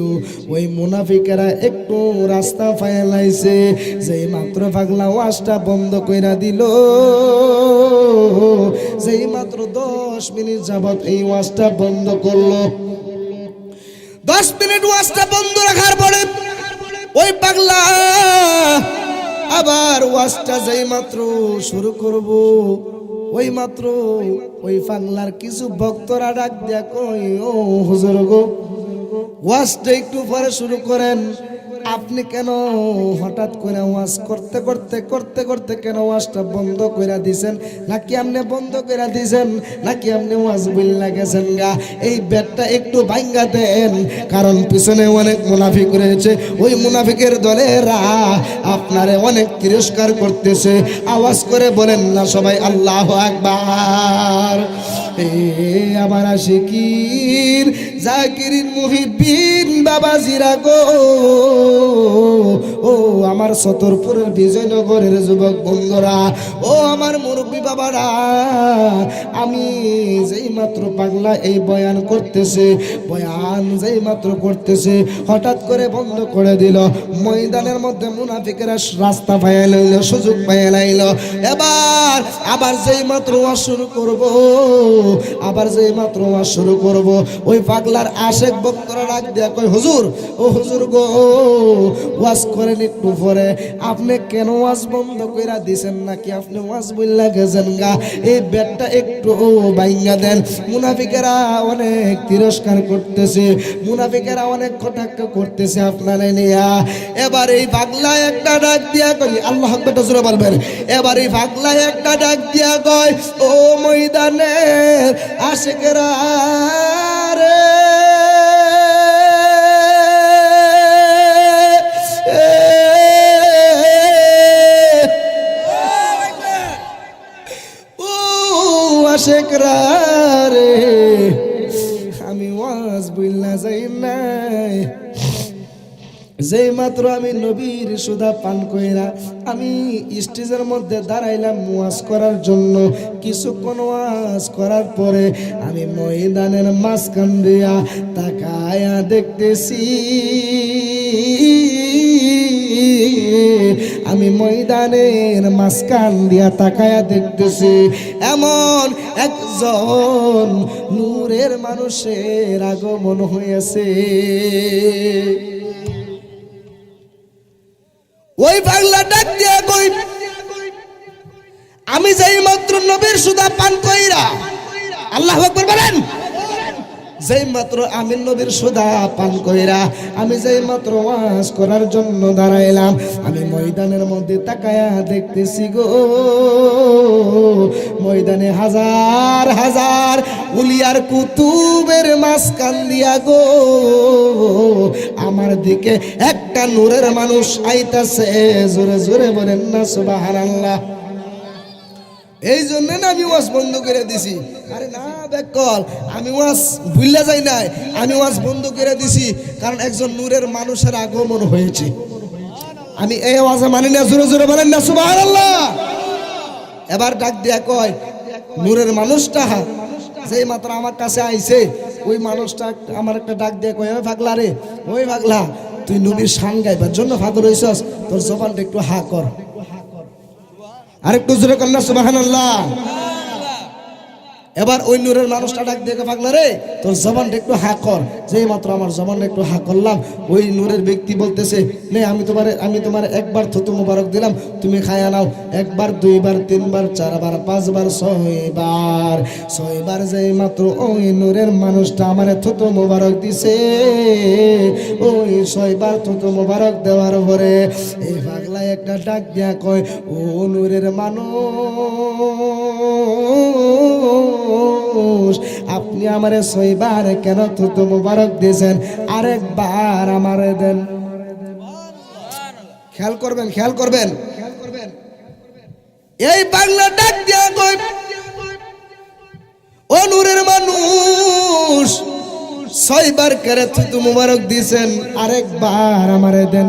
ওই মুনাফিকেরা একটু রাস্তা ফাইলাইছে, যেই মাত্র পাগলা ওয়াজটা বন্ধ কইরা দিল, যেই মাত্র 10 মিনিট যাবত এই ওয়াজটা বন্ধ করলো, 10 মিনিট ওয়াজটা বন্ধ রাখার পরে ওই পাগলা আবার ওয়াজটা যেই মাত্র শুরু করব, ওই মাত্র ওই পাগলার কিছু ভক্তরা ডাক দিয়া কই, ও হুজুর গো, ওয়াজটা একটু পরে শুরু করেন, আপনি কেন হঠাৎ করে ওয়াজ করতে করতে করতে করতে কেন ওয়াজটা বন্ধ কইরা দিছেন? নাকি আপনি বন্ধ কইরা দিছেন, নাকি আপনি ওয়াজ বইলা গেছেন গা? এই ব্যাটটা একটু ভাঙ্গা দেন, কারণ পিছনে অনেক মুনাফিক রয়েছে, ওই মুনাফিকের দলেরা আপনারে অনেক তিরস্কার করতেছে। আওয়াজ করে বলেন না সবাই আল্লাহু আকবার। এ আমার আশিকিন জাকিরিন মুহিব্বিন বাবাজিরা গো, ও আমার সতরপুরের বিজয়নগরের যুবক বন্ধুরা, ও আমার মুরব্বী বাবারা, আমি যেই মাত্র পাগলা এই বয়ান করতেছে, বয়ান যেই মাত্র করতেছে, হঠাৎ করে বন্ধ করে দিল। ময়দানের মধ্যে মুনাফিকেরা রাস্তা পাইয়া লইল, সুযোগ পাইয়া লাইল। এবার আবার যেই মাত্র ওয়াজ শুরু করব, আবার যেই মাত্র ওয়াজ শুরু করব, ওই পাগলার আশেক বক্তরা ডাক দিয়া কই, হুজুর, ও হুজুর গো, ওয়াজ করেন একটু পরে। আপনি কেন ওয়াজ বন্ধ কইরা দিছেন? নাকি আপনি ওয়াজ বইলা গেছেন গা? এই ব্যাটটা একটু বাইঙ্গা দেন। মুনাফিকেরা অনেক তিরস্কার করতেছে, মুনাফিকেরা অনেক কটাক্ষ করতেছে আপনারে নিয়া। এবার এই পাগলা একটা ডাক দিয়া কই, আল্লাহ আকবার জোরে বলবেন। এবার এই পাগলা একটা ডাক দিয়া কয়, ও ময়দানের আশিকেরা রে, আশেকরা রে, আমি ওয়াজ বইলা যাই নাই। যেই মাত্র আমি নবীর সুধা পান কইরা আমি স্টেজের মধ্যে দাঁড়াইলাম ওয়াজ করার জন্য, কিছুক্ষণ ওয়াজ করার পরে আমি ময়দানের মাঝখান দিয়া তাকায়া দেখতেছি, আমি ময়দানের মাঝখান দিয়া তাকায়া দেখতেছি, এমন একজন নূরের মানুষের আগমন হয়েছে। ওই পাগলা ডাক দিয়া কই, আমি যেই মাত্র নবীর সুধা পান কইরা, আল্লাহু আকবার বলেন, যেই মাত্র আমি নবীর সুধা পান কইরা আমি যেই মাত্র ওয়াজ করার জন্য দাঁড়াইলাম, আমি ময়দানের মধ্যে তাকায়া দেখতেছি গো, ময়দানে হাজার হাজার উলিয়ার কুতুবের মাঝখান দিয়া গো আমার দিকে একটা নূরের মানুষ আইতাছে। জোরে জোরে বলেন না সুবহানাল্লাহ। এই জন্য না আমি ওয়াজ বন্ধ করে দিছি। আরে না বেকল, আমি ওয়াজ ভুললে যাই নাই, আমি ওয়াজ বন্ধ করে দিছি কারণ একজন নূরের মানুষের আগমন হয়েছে। আমি এই ওয়াজে মানি না, জোরে জোরে বলেন না সুবহানাল্লাহ। এবার ডাক দিয়া কয়, নূরের মানুষটা যেই মাত্র আমার কাছে আইছে, ওই মানুষটা আমার একটা ডাক দিয়া কয়, ওই পাগলা রে, ওই পাগলা, তুই নবীর শান গাইবার জন্য পাগল হইছস, তোর জবানটা একটু হা কর। আরেকটু জোরে কন্যা সুবহানাল্লাহ। এবার ওই নূরের মানুষটা ডাক দেখে, পাগলা রে, তোর জবানটা একটু হা কর। যেই মাত্র আমার জবানটা একটু হা করলাম, ওই নূরের ব্যক্তি বলতেছে, নে আমি তোমার একবার থুতু মুবারক দিলাম, তুমি খায়া নাও। একবার, দুইবার, তিনবার, চারবার, পাঁচবার, ছয়বার যেই মাত্র ওই নূরের মানুষটা আমার থুতু মুবারক দিছে, ওই 6 বার থুতু মুবারক দেওয়ার পরে এই পাগলা একটা ডাক দিয়া কয়, ও নূরের মানুষ, আপনি আমারে 6 বার কেন থুতু মুবারক দিয়েছেন? আরেকবার আমারে দেন। খেয়াল করবেন, খেয়াল করবেন। এই বাংলা ডাক দিয়া কই, ও নূরের মানুষ, 6 বার করে থুতু মুবারক দিয়েছেন, আরেকবার আমারে দেন।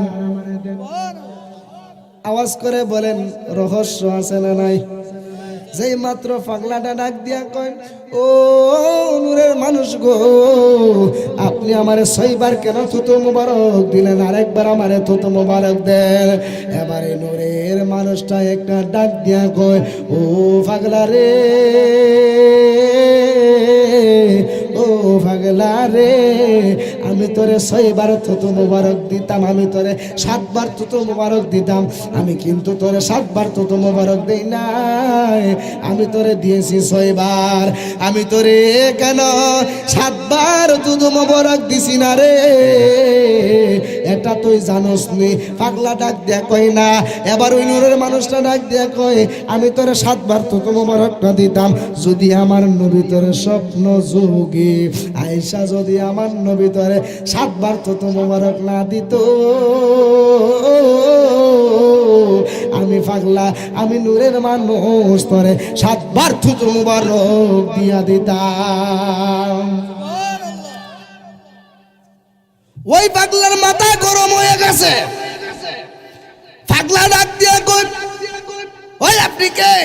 আওয়াজ করে বলেন, রহস্য আছে না নাই? যেই মাত্র পাগলাটা ডাক দিয়া কয়, ও নূরের মানুষ গো, আপনি আমারে 6 বার কেন থুতু মুবারক দিলেন? আরেকবার আমারে থুতু মুবারক দেন। এবারে নূরের মানুষটা একটা ডাক দিয়া কয়, ও পাগলা রে, ও পাগলা রে, আমি তোরে 6 বার থুতু মুবারক দিতাম, আমি তোরে 7 বার থুতু মুবারক দিতাম, আমি কিন্তু তোরে 7 বার থুতু মুবারক দেই নাই, আমি তোরে দিয়েছি 6 বার। আমি তোরে কেন 7 বার থুতু মুবারক দিছি না রে, এটা তুই জানোস নি? পাগলা ডাক দিয়া কই না। এবার ওই নূরের মানুষটা ডাক দিয়া কয়, আমি তোরে 7 বার থুতু মুবারকটা দিতাম, যদি আমার নবী তোরে স্বপ্ন যোগে আয়েশা, যদি আমার নবী তোরে 7 বার তো মোবারক না দিত, আমি পাগলা, আমি নূরের মানুষ, তোরে 7 বার থুতু মোবারক দিয়া দিতাম। ওই পাগলার মাথা গরম হয়ে গেছে। পাগলা ডাক দিয়ে কই, ওই আপনি কে?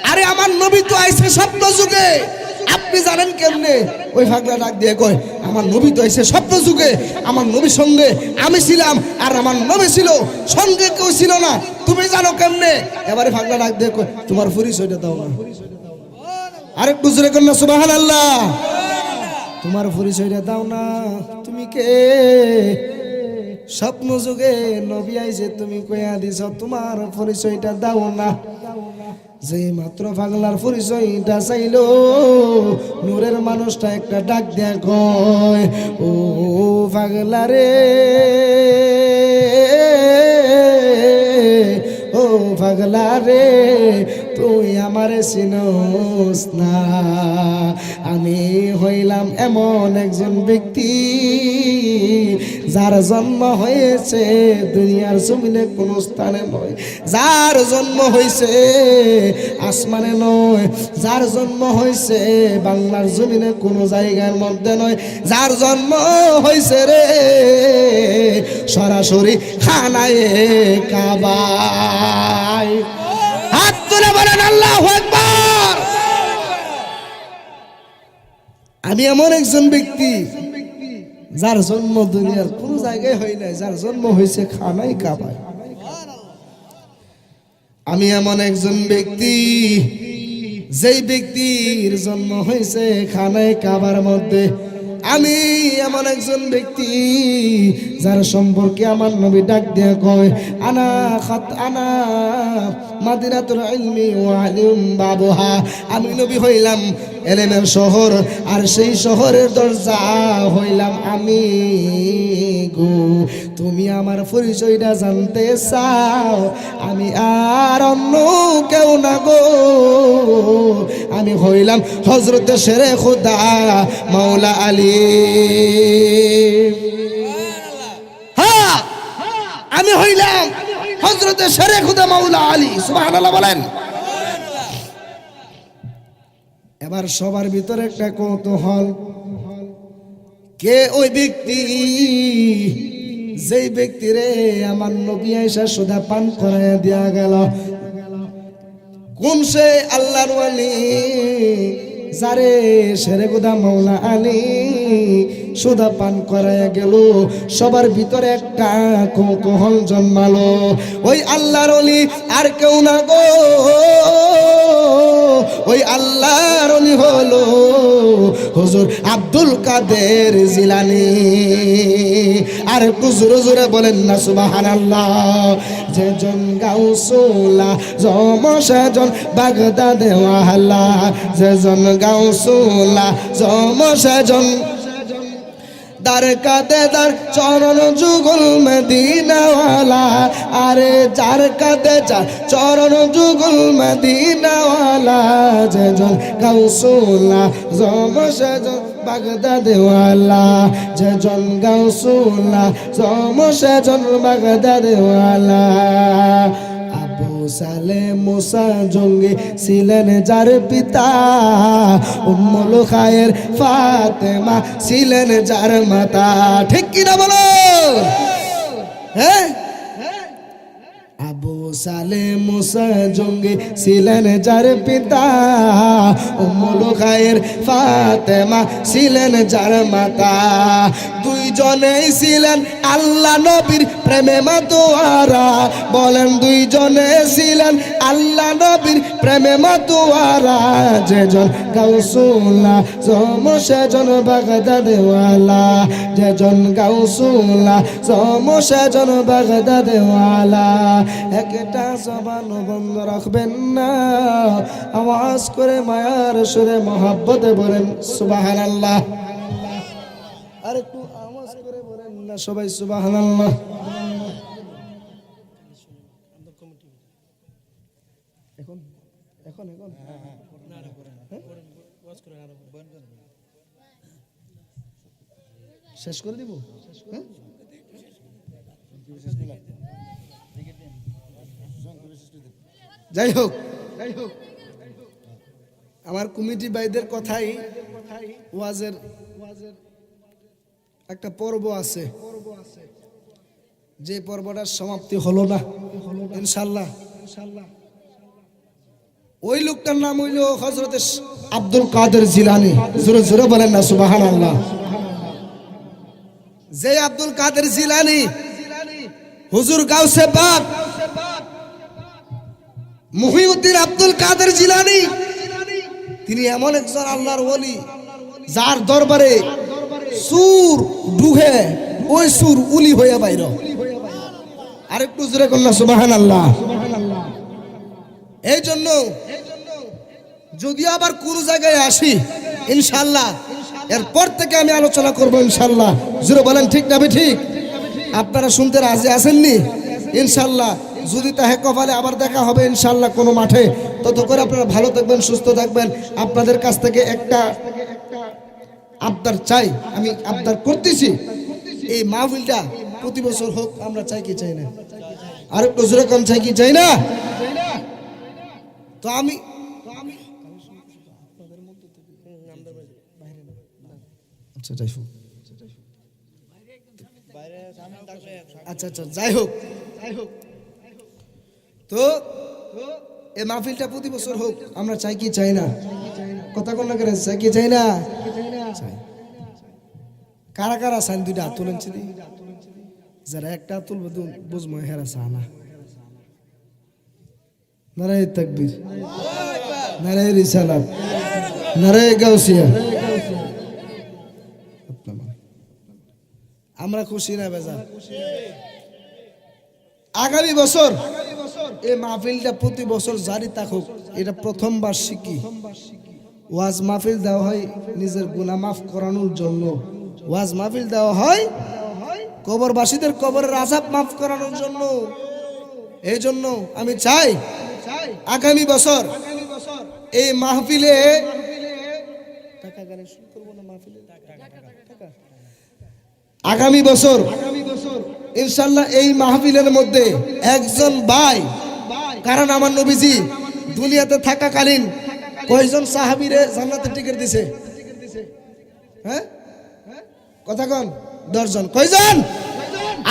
আরে আমার নবী তো আইছে স্বপ্ন যুগে, আপনি জানেন কেমনে? ওই পাগলা ডাক দিয়ে কয়, আমার নবী তো আইছে স্বপ্ন যুগে, আমার নবীর সঙ্গে আমি ছিলাম, আর আমার নবী ছিল, সঙ্গে কেউ ছিল না, তুমি জানো কেমনে? এবারে পাগলা ডাক দিয়ে কয়, তোমার পরিচয়টা দাও না। আরেকটু জোরে কর না সুবহানাল্লাহ। তোমার পরিচয়টা দাও না, তুমি কে? স্বপ্ন যুগে নবী আইছে, তুমি কইয়া দিছ তোমার পরিচয়টা দাও না। যে মাত্র পাগলার পরিচয়টা চাইলো, নূরের মানুষটা একটা ডাক দেয়া কয়, ও পাগলা রে, ও পাগলা রে, তুই আমারে চিনোস না? আমি হইলাম এমন একজন ব্যক্তি যার জন্ম হয়েছে দুনিয়ার জমিনে কোন স্থানে নয়, যার জন্ম হয়েছে আসমানে নয়, যার জন্ম হয়েছে বাংলার জমিনে কোন জায়গার মধ্যে নয়, যার জন্ম হয়েছে রে সরাসরি খানায়ে কাবায়। হাত তুলে বলেন আল্লাহু আকবার। আমি এমন একজন ব্যক্তি যার জন্ম দুনিয়ার কোন জায়গায় হয় নাই, যার জন্ম হয়েছে খানায় কাবায়। আমি এমন একজন ব্যক্তি, যেই ব্যক্তির জন্ম হয়েছে খানায় কাবার মধ্যে। আমি এমন একজন ব্যক্তি যার সম্পর্কে আমার নবী ডাক দিয়া কয়, আনা মাদিনাতুল ইলমি ওয়া আলিম বাবুহা। আমি নবী হইলাম এলেমের শহর, আর সেই শহরের দরজা হইলাম আমি গো। তুমি আমার পরিচয়টা জানতে চাও? আমি আর অন্য কেউ না গো, আমি হইলাম হযরত শেরে খুদা মাওলা আলী। হ্যাঁ, আমি হইলাম হযরত শেরে খুদা মাওলা আলী। সুবহানাল্লাহ বলেন। এবার সবার ভিতরে একটা কৌতূহল, কে ওই ব্যক্তি যেই ব্যক্তিরে আমার নবী আয়েশা সুধা পান করাইয়া দিয়া গেল? কোন সে আল্লাহর ওয়ালি যারে শেরে খুদা মাওলা আলী সুধা পান করাইয়া গেল? সবার ভিতরে একটা কৌতূহল জন্মালো। ওই আল্লাহর ওলি আর কেউ না গো, ওই আল্লাহর ওলি হলো হুজুর আব্দুল কাদের জিলানী। আর একটু জোরে জোরে বলেন না সুবহানাল্লাহ। যেজন গাউসুল্লাহ জম সেজন বাগদাদে ওয়ালা, যেজন গাউসুল্লাহ জম সেজন দার কাদে দার চরণ যুগল মদিনাওয়ালা। আরে যার কাদে যার চরণ যুগল মদিনাওয়ালা, যেজন গাউসুল্লাহ জম সেজন বাগদাদে ওয়ালা, যেজন গাউসুল্লাহ জম সেজন বাগদাদে ওয়ালা। আবু সালে মুসা জঙ্গি ছিলেন যার পিতা, উম্মুল খায়ের ফাতেমা ছিলেন যার মাতা। ঠিক কিনা বলো? হ্যাঁ, আবু সালে মুসা জঙ্গি ছিলেন যার পিতা, উম্মুল খায়ের ফাতেমা ছিলেন যার মাতা। দুইজনেই ছিলেন আল্লাহ নবীর প্রেমে মাতোয়ারা। বলেন, দুইজনে ছিলেন আল্লাহ নবীর প্রেমে মাতোয়ারা। যেজন গাউসুল্লাহ জম সেজন বাগদাদে ওয়ালা, যেজন গাউসুল্লাহ জম সেজন বাগদাদে ওয়ালা। একটা জবান বন্ধ রাখবেন না, আওয়াজ করে মায়ার সুরে মহব্বতে বলেন সুবহানাল্লাহ। আর একটু আওয়াজ করে বলেন না সবাই সুবহানাল্লাহ। এখন এখন এখন শেষ করে দিব হ্যাঁ? যাই হোক আমার কমিটি ভাইদের কথাই ওয়াজের একটা পর্ব আছে, যে পর্বটার সমাপ্তি হলো না ইনশাআল্লাহ। ওই লোকটার নাম হইল হযরত আব্দুল কাদের জিলানী। জোরে জোরে বলেন না সুবহানাল্লাহ। যে আব্দুল কাদের জিলানী হুজুর গাউসে পাক মুহিউদ্দিন আব্দুল কাদের জিলানী, তিনি এমন একজন আল্লাহর ওলি যার দরবারে সুর ডুহে ওই সুর উলি হয়ে বাইর। আরেকটু জোরে কন্যা সুবহানাল্লাহ। এই জন্য যদি আবার কোন জায়গায় আসি ইনশাআল্লাহ এরপর থেকে আমি আলোচনা করব ইনশাআল্লাহ। জোরে বলেন ঠিক না ঠিক? আপনারা শুনতে রাজি আছেননি? ইনশাআল্লাহ যদি তাহে কপালে আবার দেখা হবে ইনশাআল্লাহ কোনো মাঠে। ততক্ষণ আপনারা ভালো থাকবেন, সুস্থ থাকবেন। আপনাদের কাছ থেকে একটা আবদার চাই, আমি আবদার করতেছি, এই মাহফিলটা প্রতি বছর হোক। আমরা চাই কি চাই না? আর একটু জোরে কম চাই কি চাই না? তো আমি আচ্ছা যাই হোক, আচ্ছা আচ্ছা যাই হোক, তো এই মাহফিলটা প্রতি বছর হোক। আমরা চাই কি চাই না? কথা কোন করে চাই কি চাই না? কারা কারা চান দুইটা হাত তুলেন? যারা একটা তুলবো বুঝবো হেরা চা না। নারায়ে তাকবীর, নারায়ে রিসালাত, নারায়ে গাউসিয়া। আমরা খুশি না বেজার? আগামী বছর এই মাহফিলটা প্রতি বছর জারি থাকুক। এটা প্রথম বার্ষিকী ওয়াজ মাহফিল দেওয়া হয় নিজের গুনাহ মাফ করানোর জন্য। ওয়াজ মাহফিল দেওয়া হয় কবরবাসীদের কবরের আযাব মাফ করানোর জন্য। এই জন্য আমি চাই আগামী বছর এই মাহফিলে আগামী বছর ইনশাআল্লাহ এই মাহফিলের মধ্যে একজন ভাই, কারণ আমার নবীজি দুনিয়াতে থাকাকালীন কয়জন সাহাবীরে জান্নাতের টিকিট দিছে? হ্যাঁ কথা কোন? 10 জন। কয়জন?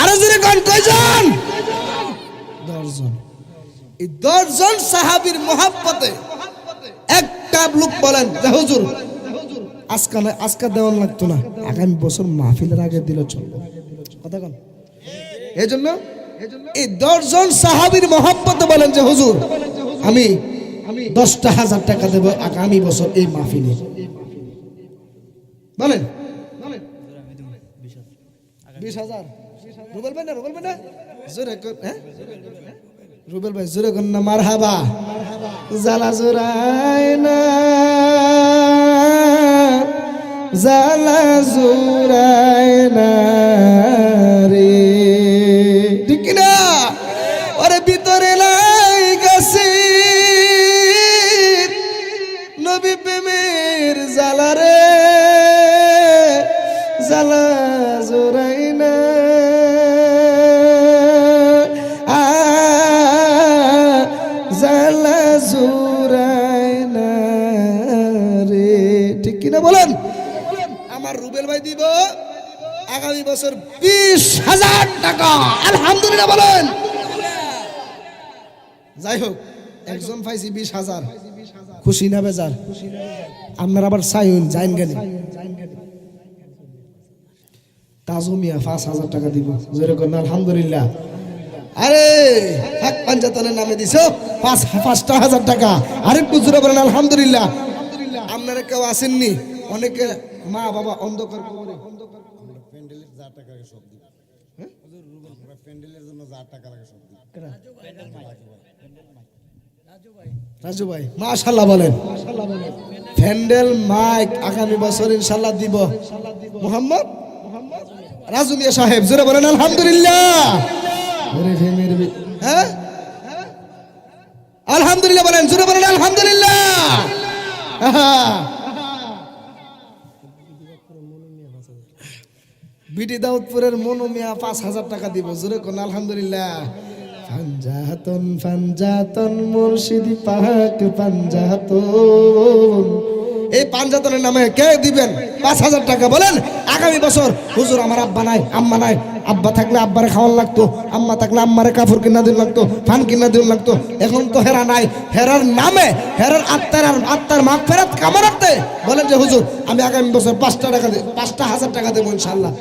আরো জোরে কোন কয়জন? 10 জন। এই 10 জন সাহাবীর মহব্বতে একটা লোক বলেন যে হুজুর আজকে দেওয়ান লাগতো না, আগামী বছর মাহফিলের আগে দিলে চলবে। কথা কোন? এই জন্য এই 10 জন সাহাবীর মহব্বতে বলেন যে হুজুর আমি 10,000 টাকা দেব আগামী বছর এই মাহফিলে। বলেন 20,000। রুবেল ভাই না জোরে কর। হ্যাঁ রুবেল ভাই জোরে কর না মারহাবা। জালা জোরায় না, জালা জোরায় না রে, ঠিক না? ওরে ভিতরে লাই গেছে নবী প্রেমের জালা রে, জালা জোরায় না, জালা জোরায় না রে, ঠিক কিনা বলেন? আমার রুবেল ভাই দিব আগামী বছর 20,000 টাকা। আলহামদুলিল্লাহ বলেন। যাই হোক একজন পাইছি 20,000। খুশি না বেজার? আপনার আবার সাইন জাইন গেলে তাজমিয়া 5,000 টাকা দিব। যেরকম আলহামদুলিল্লাহ। আরে হক পাঞ্জাতনের নামে দিছো 5,000 টাকা। আরেকটু জোরে বলেন আলহামদুলিল্লাহ। আপনারা কেউ আসেননি? অনেকে মা বাবা অন্ধকার কবরে প্যান্ডেলের 4 টাকা লাগে সব দিব। হ্যাঁ আমরা প্যান্ডেলের জন্য 4 টাকা লাগে সব দিব। রাজু ভাই মাশাআল্লাহ বলেন। প্যান্ডেল মাইক আগামী বছর ইনশাআল্লাহ দিব। মোহাম্মদ রাজু মিয়া সাহেব জোরে বলেন আলহামদুলিল্লাহ। ওরে ফেমের হ্যাঁ আলহামদুলিল্লাহ বলেন, জোরে বলেন আলহামদুলিল্লাহ। বিটি দাউদপুরের মনু মিয়া 5,000 টাকা দিব, জোরে কোন আলহামদুলিল্লাহ। পাঞ্জাতন পাঞ্জাতন মুর্শিদি পাক পাঞ্জাতন, এই পাঞ্জাতনের নামে কে দিবেন 5,000 টাকা? বলেন আগামী বছর হুজুর আমার আব্বা নাই আম্মা নাই, আব্বা থাকলে আব্বারে খাওয়ান লাগতো, আম্মা থাকলে আম্মারে কাপড় কিনা দিন লাগতো, ফান কিনা দিন লাগতো। এখন তো হেরা নাই, হেরার নামে হেরার আত্মার মাগফিরাত কামনাতে বলেন যে হুজুর আমি আগামী বছর 5,000 টাকা দেবো ইনশাআল্লাহ।